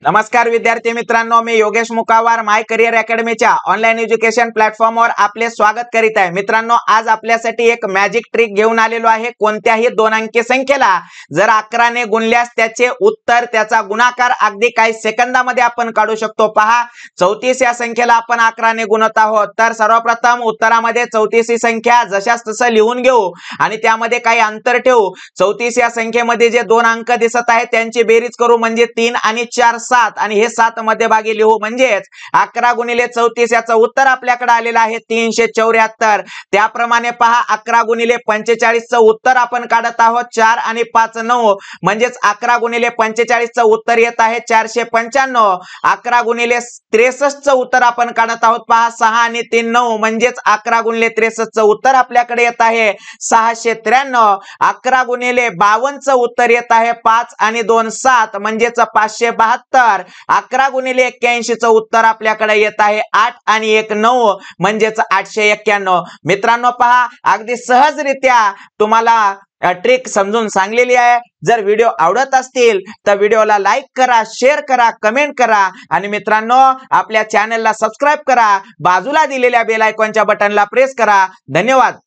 नमस्कार विद्यार्थी मित्रांनो, मी योगेश मुकावार माय करियर अकॅडमीच्या ऑनलाईन एज्युकेशन प्लॅटफॉर्मवर आपले स्वागत करीत आहे। मित्रांनो, आज आपल्यासाठी एक मॅजिक ट्रिक घेऊन आलेलो आहे। कोणत्याही दोन अंकी संख्येला जर 11 ने गुणल्यास त्याचे उत्तर, त्याचा गुणाकार अगदी काही सेकंदामध्ये आपण काढू शकतो। पहा, 34 या संख्येला आपण 11 ने गुणत आहोत, तर सर्वप्रथम उत्तरामध्ये 34 ही संख्या जशास तसं लिहून घेऊ आणि त्यामध्ये काही अंतर ठेवू। 34 या संख्येमध्ये जे दोन अंक दिसत आहेत त्यांची बेरीज करू, म्हणजे 3 आणि 4 7 आणि हे 7 मध्यभागी लिहू, म्हणजेच 11 गुणिले 34 याचं उत्तर आपल्याकडे आलेलं आहे 374। त्याप्रमाणे पहा, 11 गुणिले 45 चं उत्तर आपण काढत आहोत 4 आणि 5 9, म्हणजेच 11 गुणिले 45 चं उत्तर येत आहे 495। 11 गुणिले 63 चं उत्तर आपण काढत आहोत, पहा 6 आणि 3 9, म्हणजेच 11 गुणिले 63 चं उत्तर आपल्याकडे येत आहे 693। 11 गुणिले 52 चं उत्तर येत आहे 5 आणि 2 7, म्हणजेच 572। 11 गुणिले 81 चं उत्तर आपल्याकडे येत आहे 8 आणि 1 9, म्हणजेच 891। मित्रांनो, पहा, अगदी सहजरित्या तुम्हाला ट्रिक समजून सांगलेली आहे। जर व्हिडिओ आवडत असतील तर व्हिडिओला लाईक करा, शेअर करा, कमेंट करा आणि मित्रांनो, आपल्या चॅनलला सबस्क्राइब करा। बाजूला दिलेल्या बेल आयकॉनच्या बटनला प्रेस करा। धन्यवाद।